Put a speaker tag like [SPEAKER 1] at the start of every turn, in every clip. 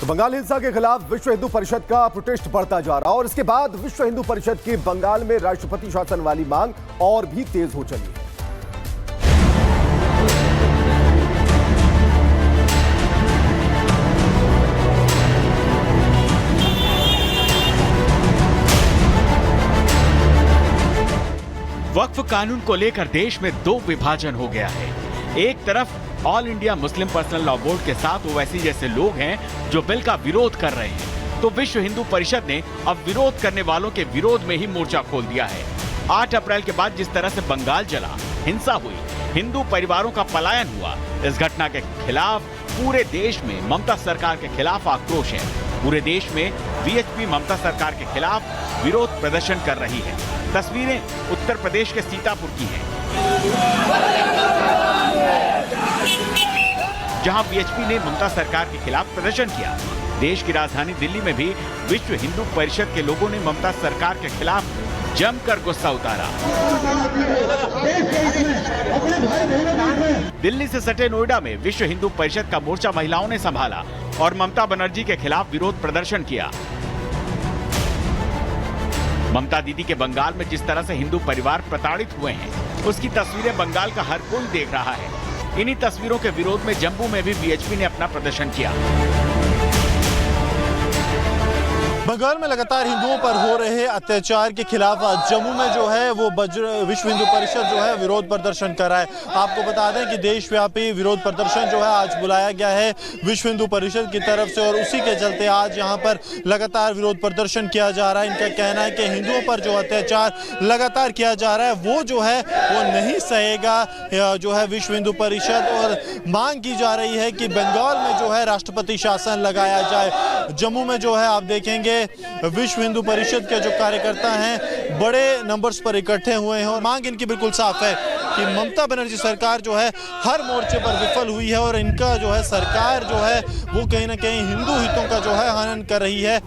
[SPEAKER 1] तो बंगाल हिंसा के खिलाफ विश्व हिंदू परिषद का प्रोटेस्ट बढ़ता जा रहा है और इसके बाद विश्व हिंदू परिषद की बंगाल में राष्ट्रपति शासन वाली मांग और भी तेज हो चली है।
[SPEAKER 2] वक्फ कानून को लेकर देश में दो विभाजन हो गया है। एक तरफ all India Muslim personal law board के साथ ओवैसी जैसे लोग हैं जो बिल का विरोध कर रहे हैं, तो विश्व हिंदू परिषद ने अब विरोध करने वालों के विरोध में ही मोर्चा खोल दिया है। 8 अप्रैल के बाद जिस तरह से बंगाल जला, हिंसा हुई, हिंदू परिवारों का पलायन हुआ, इस घटना के खिलाफ पूरे देश में ममता सरकार के खिलाफ आक्रोश है। पूरे देश में बीएचपी ममता सरकार के खिलाफ विरोध प्रदर्शन कर रही है। तस्वीरें उत्तर प्रदेश के सीतापुर की हैं, जहां बीएचपी ने ममता सरकार के खिलाफ प्रदर्शन किया। देश की राजधानी दिल्ली में भी विश्व हिंदू परिषद के लोगों ने ममता सरकार के खिलाफ जमकर गुस्सा उतारा। दिल्ली से सटे नोएडा में विश्व हिंदू परिषद का मोर्चा महिलाओं ने संभाला और ममता बनर्जी के खिलाफ विरोध प्रदर्शन किया। ममता दीदी के बंगाल में जिस तरह से हिंदू परिवार प्रताड़ित हुए हैं, उसकी तस्वीरें बंगाल का हर कोई देख रहा है। इन्हीं तस्वीरों के विरोध में जम्मू में भी बीएचपी ने अपना प्रदर्शन किया।
[SPEAKER 3] बंगाल में लगातार हिंदुओं पर हो रहे अत्याचार के खिलाफ जम्मू में जो है वो विश्व हिंदू परिषद जो है विरोध प्रदर्शन कर रहा है। आपको बता दें कि देशव्यापी विरोध प्रदर्शन जो है आज बुलाया गया है विश्व हिंदू परिषद की तरफ से, और उसी के चलते आज यहाँ पर लगातार विरोध प्रदर्शन किया जा रहा है। इनका कहना है कि हिंदुओं पर जो अत्याचार लगातार किया जा रहा है वो जो है वो नहीं सहेगा जो है विश्व हिंदू परिषद, और मांग की जा रही है कि बंगाल में जो है राष्ट्रपति शासन लगाया जाए। जम्मू में जो है आप देखेंगे विश्व हिंदू परिषद के जो कार्यकर्ता हैं बड़े नंबर्स पर इकट्ठे हुए हैं, और मांग इनकी बिल्कुल साफ है कि ममता बनर्जी सरकार जो है हर मोर्चे पर विफल हुई है, और इनका जो है सरकार जो है वो कहीं ना कहीं हिंदू हितों का जो है हनन कर रही है।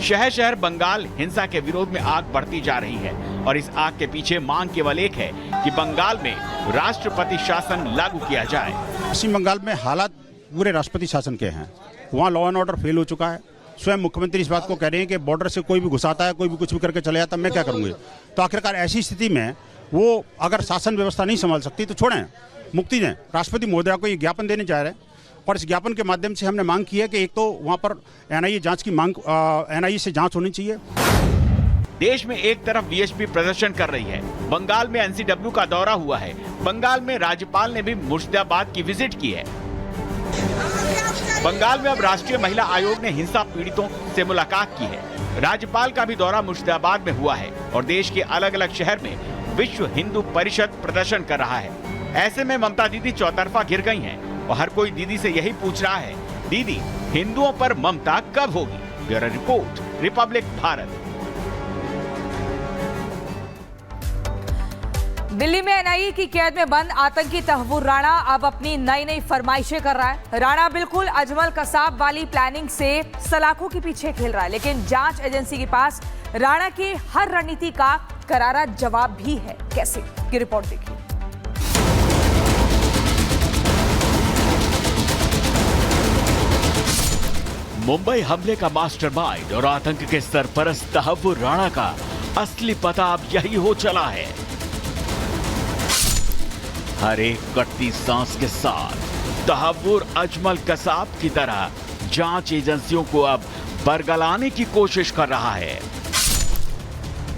[SPEAKER 2] शहर शहर बंगाल हिंसा के विरोध में आग बढ़ती जा रही है, और इस आग के पीछे मांग केवल एक है कि बंगाल में राष्ट्रपति शासन लागू किया जाए।
[SPEAKER 4] पश्चिम बंगाल में हालात पूरे राष्ट्रपति शासन के हैं। वहाँ लॉ एंड ऑर्डर फेल हो चुका है। स्वयं मुख्यमंत्री इस बात को कह रहे हैं कि बॉर्डर से कोई भी घुसाता है, कोई भी कुछ भी करके चले जाता है, मैं क्या करूँगी। तो आखिरकार ऐसी स्थिति में वो अगर शासन व्यवस्था नहीं संभाल सकती तो छोड़ें, मुक्ति दें। राष्ट्रपति महोदया को ये ज्ञापन देने जा रहे हैं, और इस ज्ञापन के माध्यम से हमने मांग की है कि एक तो वहाँ पर एनआईए जांच की मांग, एनआईए से जांच होनी चाहिए।
[SPEAKER 2] देश में एक तरफ बीएचपी प्रदर्शन कर रही है, बंगाल में एनसीडब्ल्यू का दौरा हुआ है, बंगाल में राज्यपाल ने भी मुर्शिदाबाद की विजिट की है। बंगाल में अब राष्ट्रीय महिला आयोग ने हिंसा पीड़ितों से मुलाकात की है। राज्यपाल का भी दौरा मुर्शिदाबाद में हुआ है, और देश के अलग अलग शहर में विश्व हिंदू परिषद प्रदर्शन कर रहा है। ऐसे में ममता दीदी चौतरफा घिर गई हैं, और हर कोई दीदी से यही पूछ रहा है, दीदी हिंदुओं पर ममता कब होगी। Bureau report, Republic Bharat.
[SPEAKER 5] Delhi में एनआईए की कैद में बंद आतंकी तहव्वुर राणा अब अपनी नई नई फरमाइशें कर रहा है। राणा बिल्कुल अजमल कसाब वाली प्लानिंग से सलाखों के पीछे खेल रहा है, लेकिन जांच एजेंसी के पास राणा की हर रणनीति का करारा जवाब भी है। कैसे, की रिपोर्ट देखिए।
[SPEAKER 2] मुंबई हमले का मास्टरमाइंड और आतंक के सरपरस्त तहव्वुर राणा का असली पता अब यही हो चला है। हर एक कटती सांस के साथ तहव्वुर अजमल कसाब की तरह जांच एजेंसियों को अब बरगलाने की कोशिश कर रहा है।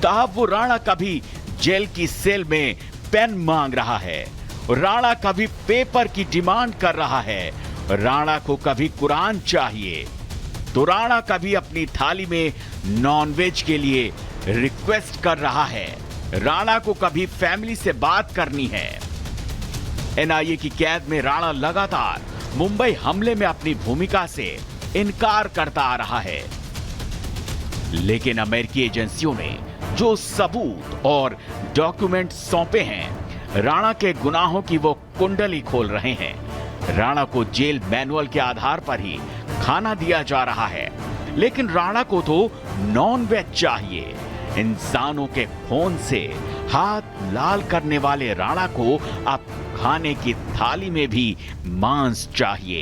[SPEAKER 2] तहव्वुर राणा कभी जेल की सेल में पेन मांग रहा है, राणा कभी पेपर की डिमांड कर रहा है, राणा को कभी कुरान चाहिए, तो राणा कभी अपनी थाली में नॉनवेज के लिए रिक्वेस्ट कर रहा है, राणा को कभी फैमिली से बात करनी है। एनआईए की कैद में राणा लगातार मुंबई हमले में अपनी भूमिका से इनकार करता आ रहा है, लेकिन अमेरिकी एजेंसियों ने जो सबूत और डॉक्यूमेंट सौंपे हैं, राणा के गुनाहों की वो कुंडली खोल रहे हैं। राणा को जेल मैनुअल के आधार पर ही खाना दिया जा रहा है, लेकिन राणा को तो नॉन-वेज चाहिए। इंसानों के खून से हाथ लाल करने वाले राणा को अब खाने की थाली में भी मांस चाहिए।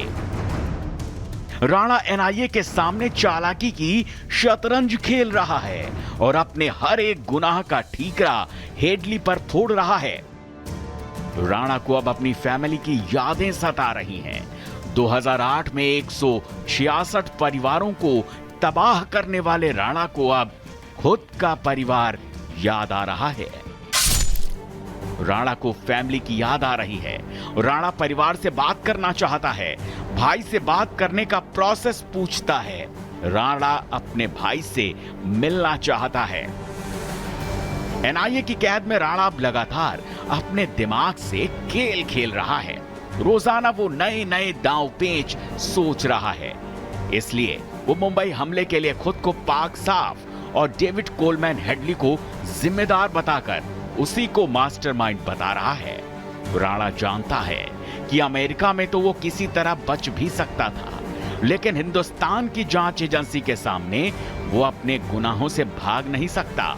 [SPEAKER 2] राणा एनआईए के सामने चालाकी की शतरंज खेल रहा है और अपने हर एक गुनाह का ठीकरा हेडली पर फोड़ रहा है। राणा को अब अपनी फैमिली की यादें सता रही हैं। 2008 में 166 परिवारों को तबाह करने वाले राणा को अब खुद का परिवार याद आ रहा है। राणा को फैमिली की याद आ रही है। राणा परिवार से बात करना चाहता है, भाई से बात करने का प्रोसेस पूछता है। राणा अपने भाई से मिलना चाहता है। एनआईए की कैद में राणा अब लगातार अपने दिमाग से खेल खेल रहा है। रोजाना वो नए नए दांव पेच सोच रहा है। इसलिए वो मुंबई हमले के लिए खुद को पाक साफ और डेविड कोलमैन हेडली को जिम्मेदार बताकर उसी को मास्टरमाइंड बता रहा है। राणा जानता है कि अमेरिका में तो वो किसी तरह बच भी सकता था, लेकिन हिंदुस्तान की जांच एजेंसी के सामने वो अपने गुनाहों से भाग नहीं सकता।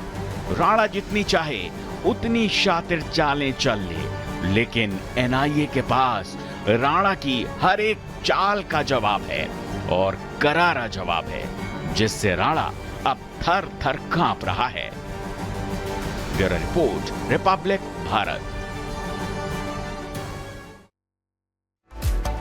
[SPEAKER 2] राणा जितनी चाहे उतनी शातिर चालें चल ले, लेकिन एनआईए के पास राणा की हर एक चाल का जवाब है और करारा जवाब है, जिससे राणा अब थर थर कांप रहा है। Bureau report, Republic Bharat.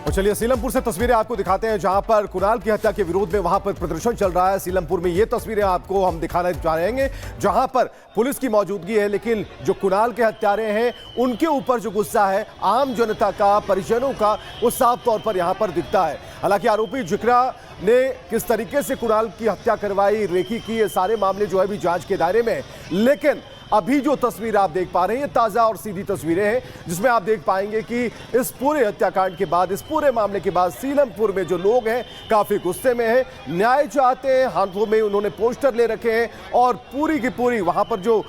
[SPEAKER 1] तो चलिए सीलमपुर से तस्वीरें आपको दिखाते हैं, जहां पर कुणाल की हत्या के विरोध में वहां पर प्रदर्शन चल रहा है। सीलमपुर में ये तस्वीरें आपको हम दिखाना चाहेंगे, जहां पर पुलिस की मौजूदगी है, लेकिन जो कुणाल के हत्यारे हैं उनके ऊपर जो गुस्सा है आम जनता का, परिजनों का, वो साफ तौर पर यहां पर दिखता है। हालांकि आरोपी जिक्रा ने किस तरीके से कुणाल की हत्या करवाई, रेकी की, ये सारे मामले जो है भी जांच के दायरे में, लेकिन अभी जो तस्वीर आप देख पा रहे हैं ये ताजा और सीधी तस्वीरें हैं, जिसमें आप देख पाएंगे कि इस पूरे हत्याकांड के बाद, इस पूरे मामले के बाद सीलमपुर में जो लोग हैं काफी गुस्से में हैं, न्याय चाहते हैं। हाथों में उन्होंने पोस्टर ले रखे हैं और पूरी की पूरी वहां पर जो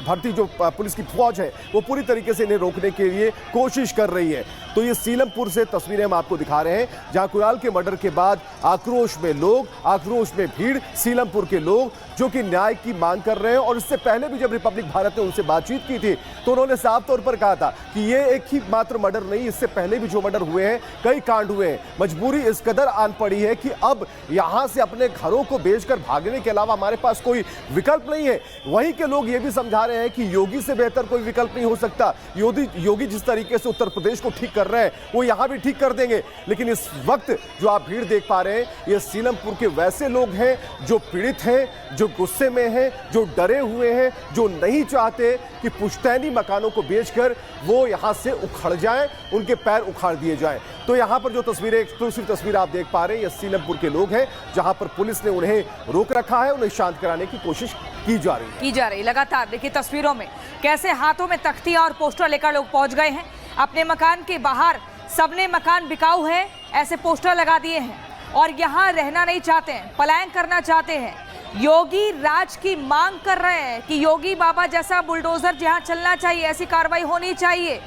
[SPEAKER 1] भर्ती जो पुलिस की फौज है वो पूरी तरीके से इन्हें रोकने के लिए कोशिश कर रही है। तो ये सीलमपुर से तस्वीरें हम आपको दिखा रहे हैं, जहां कुणाल के मर्डर के बाद आक्रोश में लोग, आक्रोश में भीड़, सीलमपुर के लोग जो कि न्याय की मांग कर रहे हैं। और इससे पहले भी जब रिपब्लिक भारत ने उनसे बातचीत की थी तो उन्होंने साफ तौर पर कहा था कि ये एक ही मात्र मर्डर नहीं, इससे पहले भी जो मर्डर हुए हैं, कई कांड हुए हैं। मजबूरी इस कदर आन पड़ी है कि अब यहां से अपने घरों को बेचकर भागने के अलावा हमारे पास कोई विकल्प नहीं है। वहीं के लोग ये भी समझा रहे हैं कि योगी से बेहतर कोई विकल्प नहीं हो सकता। योगी जिस तरीके से उत्तर प्रदेश को ठीक कर रहे हैं वो यहां भी ठीक कर देंगे। लेकिन इस वक्त जो आप भीड़ देख पा रहे हैं ये सीलमपुर के वैसे लोग हैं जो पीड़ित हैं, जो गुस्से में हैं, जो डरे हुए हैं, जो नहीं चाहते कि पुश्तैनी मकानों को बेचकर वो यहां से उखड़ जाएं, उनके पैर उखाड़ दिए जाएं। तो यहां पर जो तस्वीरें, एक्सक्लूसिव तस्वीर आप देख पा रहे हैं, ये सीलमपुर के लोग हैं जहां पर पुलिस ने उन्हें रोक रखा है, उन्हें शांत कराने की कोशिश की जा रही है।
[SPEAKER 5] लगातार देखिए तस्वीरों में कैसे हाथों में तख्तियां और पोस्टर लेकर लोग पहुंच गए हैं अपने मकान के बाहर। सबने मकान बिकाऊ है ऐसे पोस्टर लगा दिए हैं और यहाँ रहना नहीं चाहते हैं, पलायन करना चाहते हैं। योगी राज की मांग कर रहे हैं कि योगी बाबा जैसा बुलडोजर जहां चलना चाहिए ऐसी कार्रवाई होनी चाहिए।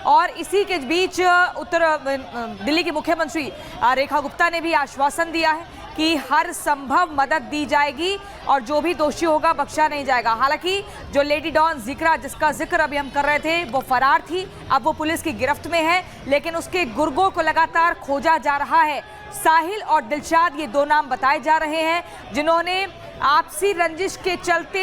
[SPEAKER 5] और इसी के बीच दिल्ली की मुख्यमंत्री रेखा गुप्ता ने भी आश्वासन दिया है कि हर संभव मदद दी जाएगी और जो भी दोषी होगा बख्शा नहीं जाएगा। हालांकि जो लेडी डॉन जिक्रा, जिसका जिक्र अभी हम कर रहे थे, वो फरार थी, अब वो पुलिस की गिरफ्त में है, लेकिन उसके गुर्गों को लगातार खोजा जा रहा है। साहिल और दिलशाद ये दो नाम बताए जा रहे हैं जिन्होंने आपसी रंजिश के चलते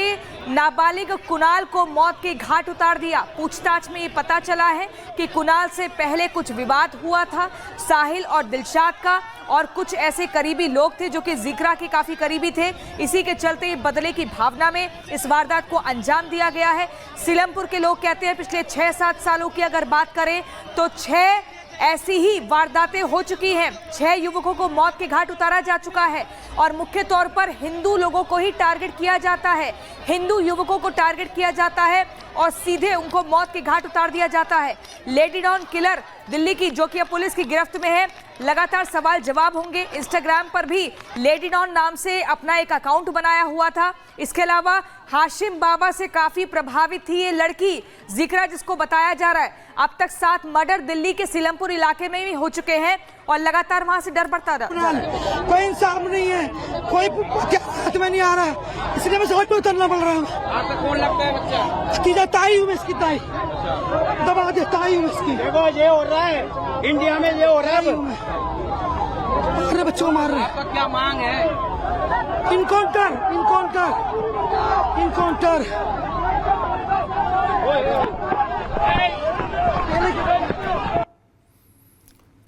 [SPEAKER 5] नाबालिग कुणाल को मौत के घाट उतार दिया। पूछताछ में ये पता चला है कि कुणाल से पहले कुछ विवाद हुआ था साहिल और दिलशाद का, और कुछ ऐसे करीबी लोग थे जो कि जिक्रा के काफी करीबी थे। इसी के चलते बदले की भावना में इस वारदात को अंजाम दिया गया है। सीलमपुर के लोग कहते हैं पिछले 6-7 सालों की अगर बात करें तो 6 ऐसी ही वारदातें हो चुकी हैं। 6 युवकों को मौत के घाट उतारा जा चुका है और मुख्य तौर पर हिंदू लोगों को ही टारगेट किया जाता है। हिंदू युवकों को टारगेट किया जाता है और सीधे उनको मौत के घाट उतार दिया जाता है। लेडी डॉन किलर दिल्ली की, जो कि अब पुलिस की गिरफ्त में है, लगातार सवाल जवाब होंगे। इंस्टाग्राम पर भी लेडी डॉन नाम से अपना एक अकाउंट बनाया हुआ था। इसके अलावा हाशिम बाबा से काफी प्रभावित थी ये लड़की जिक्रा, जिसको बताया जा रहा है अब तक 7 मर्डर दिल्ली के सीलमपुर इलाके में भी हो चुके हैं और लगातार वहां से डर बढ़ता रहा।
[SPEAKER 6] कोई इंसाफ नहीं है, कोई हाथ में नहीं आ रहा है, इसलिए मैं सड़क पे उतरना पड़ रहा हूँ। आपका कौन लगता है बच्चा? इसकी ताई हूँ मैं, इसकी ताई दबा दे, ताई हूँ इसकी। देखो ये हो रहा है इंडिया में, ये हो रहा है। रहे, बच्चों को मार रहे।
[SPEAKER 7] आपका क्या मांग है?
[SPEAKER 6] Encounter, encounter, encounter.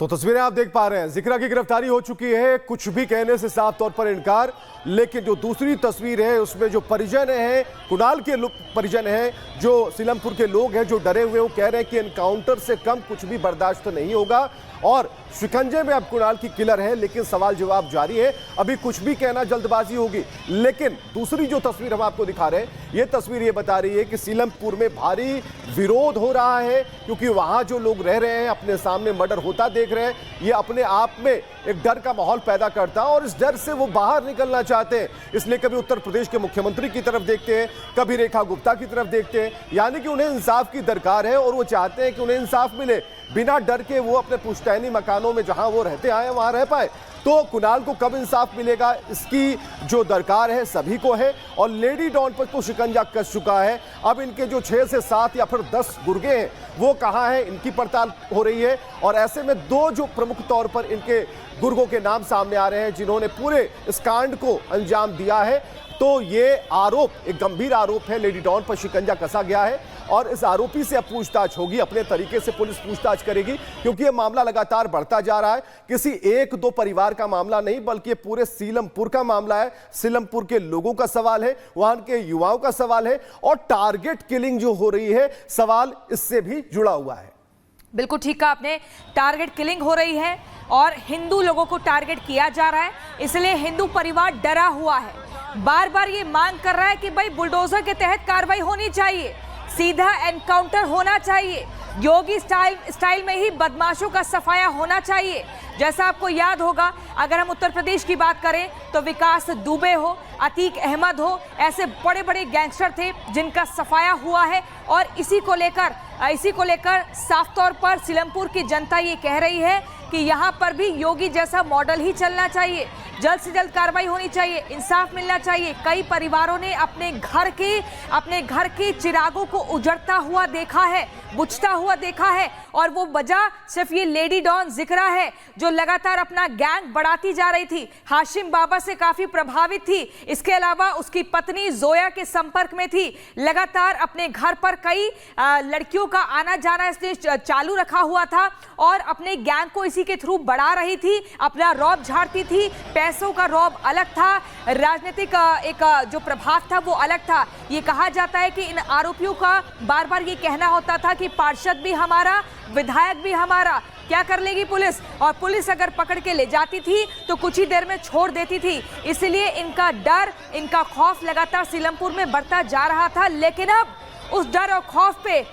[SPEAKER 1] तो तस्वीरें आप देख पा रहे हैं, जिक्रा की गिरफ्तारी हो चुकी है, कुछ भी कहने से साफ तौर पर इनकार। लेकिन जो दूसरी तस्वीर है उसमें जो परिजन हैं, कुणाल के परिजन हैं, जो सीलमपुर के लोग हैं जो डरे हुए, वो कह रहे हैं कि एनकाउंटर से कम कुछ भी बर्दाश्त नहीं होगा और शिकंजे में अब कुणाल की किलर है। लेकिन सवाल जवाब जारी है, अभी कुछ भी कहना जल्दबाजी होगी। लेकिन दूसरी जो तस्वीर हम आपको दिखा रहे हैं, ये तस्वीर ये बता रही है कि सीलमपुर में भारी विरोध हो रहा है, क्योंकि वहां जो लोग रह रहे हैं, अपने सामने मर्डर होता देख रहे हैं। ये अपने आप में एक डर का माहौल पैदा करता है और इस डर से वो बाहर निकलना चाहते हैं। इसलिए कभी उत्तर प्रदेश के मुख्यमंत्री की तरफ देखते हैं, कभी रेखा गुप्ता की तरफ देखते हैं, यानी कि उन्हें इंसाफ की दरकार है और वो चाहते हैं कि उन्हें इंसाफ मिले। बिना डर के वो अपने पुश्तैनी मकानों में जहां वो रहते आए वहां रह पाए। तो कुणाल को कब इंसाफ मिलेगा, इसकी जो दरकार है सभी को है। और लेडी डॉन पर तो शिकंजा कस चुका है। अब इनके जो 6 से 7 या फिर 10 गुर्गे हैं वो कहां हैं, इनकी पड़ताल हो रही है। और ऐसे में 2 जो प्रमुख तौर पर इनके गुर्गों के नाम सामने आ रहे हैं, जिन्होंने पूरे इस कांड को अंजाम दिया है। तो ये आरोप एक गंभीर आरोप है, लेडी डॉन पर शिकंजा कसा गया है और इस आरोपी से अब पूछताछ होगी। अपने तरीके से पुलिस पूछताछ करेगी, क्योंकि ये मामला लगातार बढ़ता जा रहा है। किसी 1-2 परिवार का मामला नहीं, बल्कि ये पूरे सीलमपुर का मामला है। सीलमपुर के लोगों का सवाल है, वहां के युवाओं का सवाल है और टारगेट किलिंग जो हो रही है, सवाल इससे भी जुड़ा हुआ है।
[SPEAKER 5] बिल्कुल ठीक कहा आपने, टारगेट किलिंग हो रही है और हिंदू लोगों को टारगेट किया जा रहा है। इसलिए हिंदू परिवार डरा हुआ है, बार बार ये मांग कर रहा है कि भाई बुलडोजर के तहत कार्रवाई होनी चाहिए, सीधा एनकाउंटर होना चाहिए, योगी स्टाइल में ही बदमाशों का सफाया होना चाहिए। जैसा आपको याद होगा, अगर हम उत्तर प्रदेश की बात करें तो विकास दुबे हो, अतीक अहमद हो, ऐसे बड़े बड़े गैंगस्टर थे जिनका सफाया हुआ है। और इसी को लेकर साफ तौर पर सीलमपुर की जनता ये कह रही है कि यहाँ पर भी योगी जैसा मॉडल ही चलना चाहिए, जल्द से जल्द कार्रवाई होनी चाहिए, इंसाफ मिलना चाहिए। कई परिवारों ने अपने घर के चिरागों को उजड़ता हुआ देखा है, बुझता हुआ देखा है, और वो वजह सिर्फ ये लेडी डॉन जिक्रा है, जो लगातार अपना गैंग बढ़ाती जा रही थी, हाशिम बाबा से काफी प्रभावित थी। इसके अलावा उसकी पत्नी जोया के संपर्क में थी, लगातार अपने घर पर कई लड़कियों का आना जाना इसने चालू रखा हुआ था और अपने गैंग को इसी के थ्रू बढ़ा रही थी, अपना रौब झाड़ती थी। पैसों का रौब अलग था, राजनीतिक एक जो प्रभाव था वो अलग था। ये कहा जाता है कि इन आरोपियों का बार बार ये कहना होता था कि पार्षद भी हमारा, विधायक भी हमारा, क्या कर लेगी पुलिस, और पुलिस अगर पकड़ के ले जाती थी तो कुछ ही देर में छोड़ देती थी। इसलिए इनका डर, इनका खौफ लगातार सीलमपुर में बढ़ता जा रहा था। लेकिन अब उस डर और खौफ पे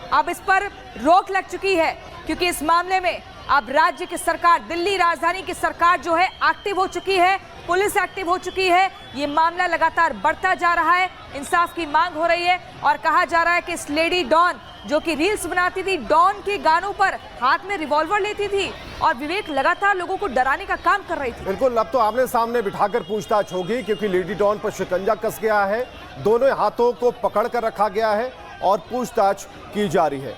[SPEAKER 5] अब इस पर रोक लग चुकी है, क्योंकि इस मामले में अब राज्य की सरकार, दिल्ली राजधानी की सरकार जो है एक्टिव हो चुकी है, पुलिस एक्टिव हो चुकी है। ये मामला लगातार बढ़ता जा रहा है, इंसाफ की मांग हो रही है और कहा जा रहा है कि इस लेडी डॉन जो कि रील्स बनाती थी, डॉन के गानों पर हाथ में रिवॉल्वर लेती थी और विवेक लगातार लोगों को डराने का काम कर रही थी।
[SPEAKER 1] बिल्कुल, अब तो आमने सामने बिठाकर पूछताछ होगी, क्योंकि लेडी डॉन पर शिकंजा कस गया है, दोनों हाथों को पकड़ कर रखा गया है और पूछताछ की जा रही है।